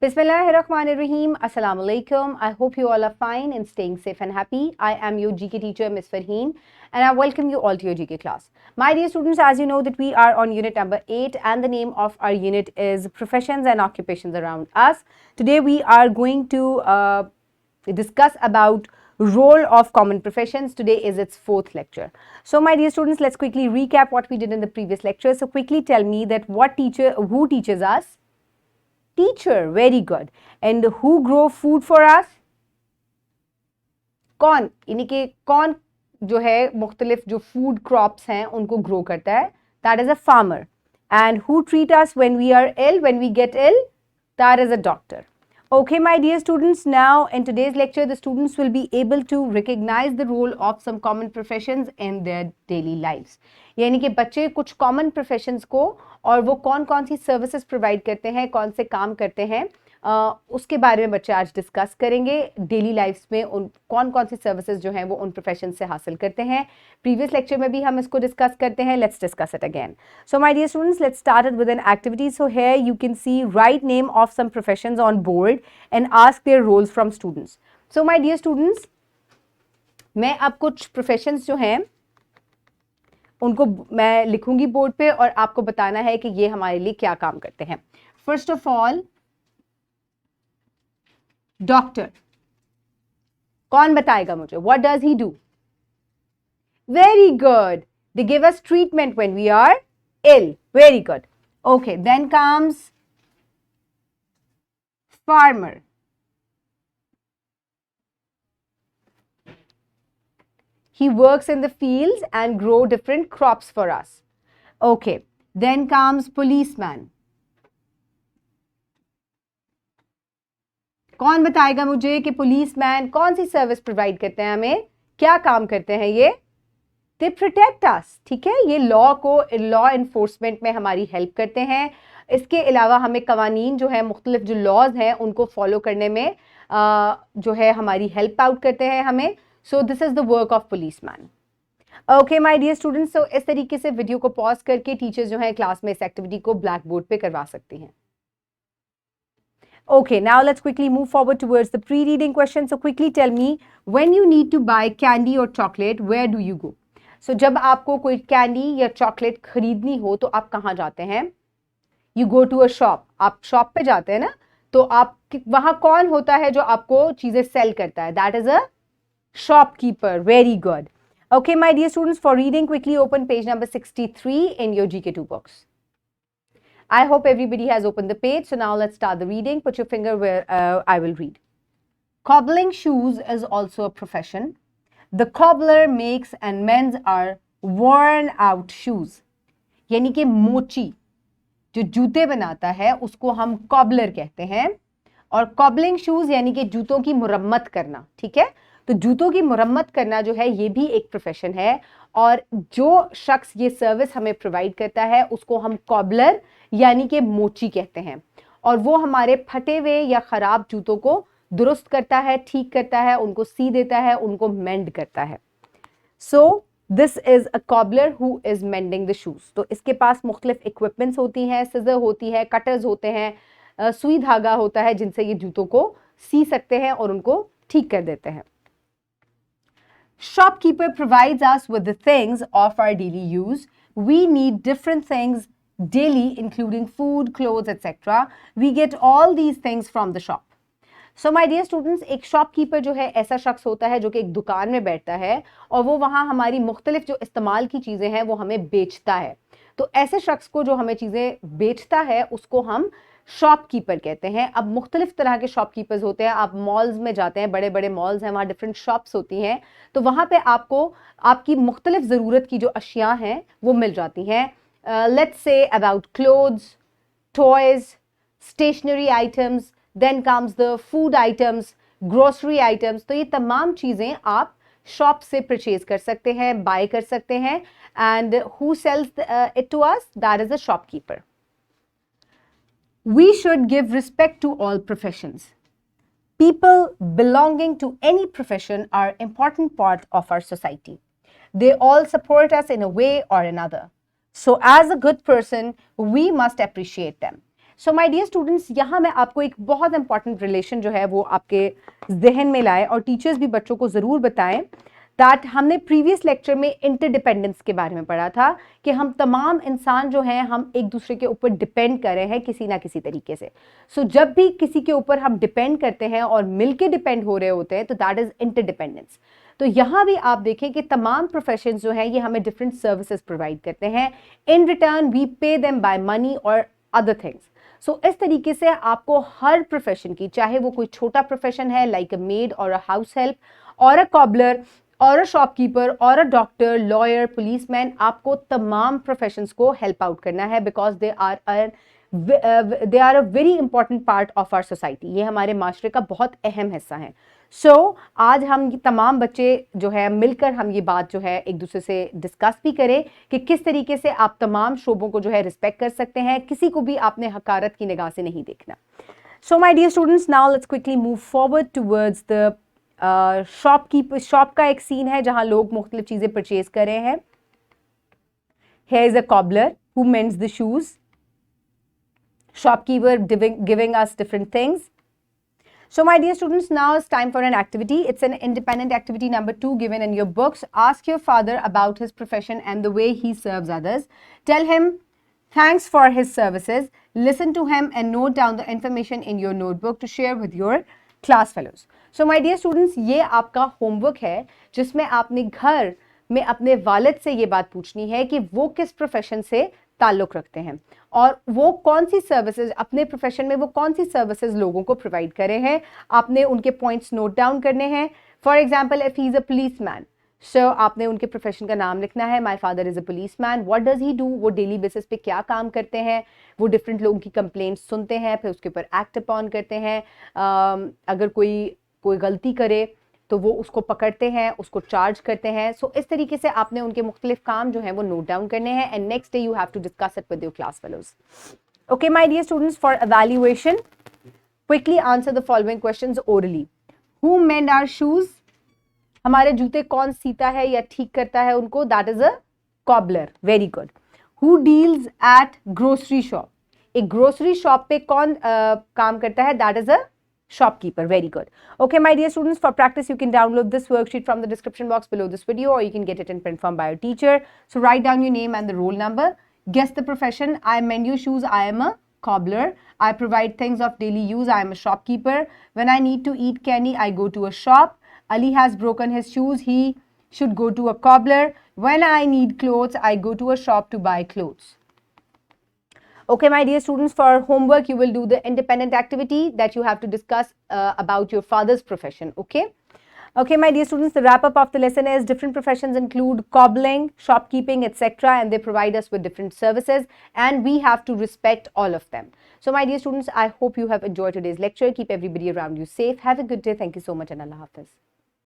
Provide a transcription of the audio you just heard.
Bismillahirrahmanirrahim. Assalamu alaikum. I hope you all are fine and staying safe and happy. I am your GK teacher, Ms. Farheen, and I welcome you all to your GK class. My dear students, as you know that we are on unit number 8 and the name of our unit is Professions and Occupations Around Us. Today we are going to discuss about role of common professions. Today is its 4th lecture. So my dear students, let's quickly recap what we did in the previous lecture. So quickly tell me that who teaches us? Teacher, very good. And who grow food for us? कौन, यानी कि कौन जो है मुख्तलिफ जो food crops हैं उनको ग्रो करता है? That is a farmer. And who treat us when we are ill, when we get ill? That is a doctor. Okay, my dear students, now in today's lecture, the students will be able to recognize the role of some common professions in their daily lives. यानी कि बच्चे कुछ common professions को और वो कौन कौन सी services provide करते हैं, कौन से काम करते हैं, उसके बारे में बच्चे आज डिस्कस करेंगे. डेली लाइफ्स में उन कौन कौन सी सर्विसेज जो हैं वो उन प्रोफेशन से हासिल करते हैं. प्रीवियस लेक्चर में भी हम इसको डिस्कस करते हैं. Let's discuss it again. So my dear students, let's start with an activity. So here you can see write name of some professions on board and ask their roles from students. So my dear students, मैं अब कुछ professions जो हैं उनको मैं लिखूंगी board पे और आपको बताना है कि ये हमारे लिए क्या काम करते हैं. First of all, doctor. कौन बताएगा मुझे? What does he do? Very good. They give us treatment when we are ill. Very good. Okay, then comes farmer. He works in the fields and grow different crops for us. Okay, then comes policeman. कौन बताएगा मुझे कि policeman कौन सी service provide करते हैं हमें? क्या काम करते हैं ये? They protect us. ठीक है, ये लॉ इन्फोर्समेंट में हमारी हेल्प करते हैं. इसके अलावा हमें कवानीन जो है, मुख्तलिफ जो लॉज हैं उनको फॉलो करने में जो है हमारी हेल्प आउट करते हैं हमें. So this is the work of policeman. Okay, my dear students, so इस तरीके से वीडियो को पॉज करके टीचर्स जो है क्लास में इस एक्टिविटी को ब्लैक बोर्ड पे करवा सकती हैं. Okay, now let's quickly move forward towards the pre-reading question. So quickly tell me, when you need to buy candy or chocolate, where do you go? So जब आपको कोई कैंडी या chocolate खरीदनी हो तो आप कहाँ जाते हैं? You go to a shop. आप शॉप पे जाते हैं ना, तो आप वहाँ कौन होता है जो आपको चीजें सेल करता है? That is a shopkeeper. Very good. Okay, my dear students, for reading, quickly open page number 63 in your GK2 books. I hope everybody has opened the page. So now let's start the reading. Put your finger where I will read. Cobbling shoes is also a profession. The cobbler makes and mends our worn out shoes. यानी कि मोची जो जूते बनाता है उसको हम cobbler कहते हैं. और कॉबलिंग शूज यानी कि जूतों की मुरम्मत करना. ठीक है, तो जूतों की मुरम्मत करना जो है ये भी एक प्रोफेशन है. और जो शख्स ये सर्विस हमें प्रोवाइड करता है उसको हम कॉबलर यानी कि मोची कहते हैं. और वो हमारे फटे हुए या ख़राब जूतों को दुरुस्त करता है, ठीक करता है, उनको सी देता है, उनको मेंड करता है. So this is a cobbler who is mending the shoes. तो इसके पास मुख्तलिफ इक्विपमेंट्स होती हैं, सिजर होती है, कटर्स होते हैं, सुई धागा होता है जिनसे ये जूतों को सी सकते हैं और उनको ठीक कर देते हैं. Shopkeeper provides us with the things of our daily use. We need different things daily, including food, clothes, etc. We get all these things from the shop. So my dear students, एक shopkeeper जो है ऐसा शख्स होता है जो कि एक दुकान में बैठता है और वो वहाँ हमारी मुख्तलिफ जो इस्तेमाल की चीज़ें हैं वो हमें बेचता है. तो ऐसे शख्स को जो हमें चीज़ें बेचता है उसको हम शॉपकीपर कहते हैं. अब मुख्तलिफ तरह के शॉपकीपर्स होते हैं. आप मॉल्स में जाते हैं, बड़े बड़े मॉल्स हैं, वहाँ डिफरेंट शॉप्स होती हैं, तो वहाँ पे आपको आपकी मुख्तलिफ ज़रूरत की जो अशिया हैं वो मिल जाती हैं. Let's say about clothes, toys, stationery items, then comes the food items, grocery items. तो ये तमाम चीज़ें आप शॉप से परचेज कर सकते हैं, बाय कर सकते हैं. And who sells it to us? That is a shopkeeper. We should give respect to all professions. People belonging to any profession are an important part of our society. They all support us in a way or another. So as a good person, we must appreciate them. So my dear students, यहाँ मैं आपको एक बहुत important relation जो है वो आपके जहन में लाए और टीचर्स भी बच्चों को ज़रूर बताएं दैट हमने प्रीवियस लेक्चर में इंटरडिपेंडेंस के बारे में पढ़ा था कि हम तमाम इंसान जो हैं हम एक दूसरे के ऊपर डिपेंड कर रहे हैं किसी ना किसी तरीके से। सो जब भी किसी के ऊपर हम डिपेंड करते हैं और मिलके डिपेंड हो रहे होते हैं तो दैट इज इंटरडिपेंडेंस। तो यहाँ भी आप देखें कि तमाम प्रोफेशन जो हैं ये हमें डिफरेंट सर्विसेज प्रोवाइड करते हैं। In return we pay them by money और अदर थिंग्स। सो इस तरीके से आपको हर प्रोफेशन की, चाहे वो कोई छोटा प्रोफेशन है लाइक अ मेड और अ हाउस हेल्प और अ कॉबलर और अ शॉपकीपर और अ डॉक्टर, लॉयर, पुलिसमैन, आपको तमाम प्रोफेशंस को हेल्प आउट करना है because they are a very important part of our society. ये हमारे माशरे का बहुत अहम हिस्सा है। सो आज हम तमाम बच्चे जो है मिलकर हम ये बात जो है एक दूसरे से डिस्कस भी करें कि किस तरीके से आप तमाम शोबों को जो है रिस्पेक्ट कर सकते हैं, किसी को भी आपने हकारत की निगाह से नहीं देखना। So my dear students, now let's quickly move forward towards the shop का एक सीन है जहां लोग मुख्तलिफ चीजें परचेज कर रहे हैं। Here is a cobbler who mends the shoes. Shopkeeper giving us different things. So my dear students, now it's time for an activity. It's an independent activity number 2 given in your books. Ask your father about his profession and the way he serves others. Tell him thanks for his services. Listen to him and note down the information in your notebook to share with your class fellows. So my dear students, ये आपका homework है जिसमें आपने घर में अपने वालिद से ये बात पूछनी है कि वो किस प्रोफेशन से ताल्लुक़ रखते हैं और वो कौन सी सर्विसेज अपने प्रोफेशन में वो कौन सी सर्विसेज लोगों को प्रोवाइड करे हैं। आपने उनके पॉइंट्स नोट डाउन करने हैं। For example, if he is a policeman, so आपने उनके प्रोफेशन का नाम लिखना है। My father is a policeman, what does he do, वो डेली बेसिस पे क्या काम करते हैं। वो डिफरेंट लोगों की कंप्लेंट्स सुनते हैं, फिर उसके ऊपर एक्ट अपॉन करते हैं। अगर कोई गलती करे तो वो उसको पकड़ते हैं, उसको चार्ज करते हैं। सो इस तरीके से आपने उनके मुख्तलिफ काम जो हैं वो नोट डाउन करने हैं and next day you have to discuss it with your class fellows. Okay my dear students, for evaluation quickly answer the following questions orally. Who mend our shoes, हमारे जूते कौन सीता है या ठीक करता है उनको, that is a cobbler, very good. Who deals at grocery shop, एक ग्रोसरी शॉप पे कौन काम करता है, that is a shopkeeper, very good. Okay my dear students, for practice you can download this worksheet from the description box below this video or you can get it in print form by your teacher. So write down your name and the roll number. Guess the profession. I mend your shoes, I am a cobbler. I provide things of daily use, I am a shopkeeper. When I need to eat candy, I go to a shop. Ali has broken his shoes, he should go to a cobbler. When I need clothes, I go to a shop to buy clothes. Okay, my dear students, for homework, you will do the independent activity that you have to discuss about your father's profession, okay? Okay, my dear students, the wrap up of the lesson is different professions include cobbling, shopkeeping, etc. and they provide us with different services and we have to respect all of them. So, my dear students, I hope you have enjoyed today's lecture. Keep everybody around you safe. Have a good day. Thank you so much and Allah Hafiz.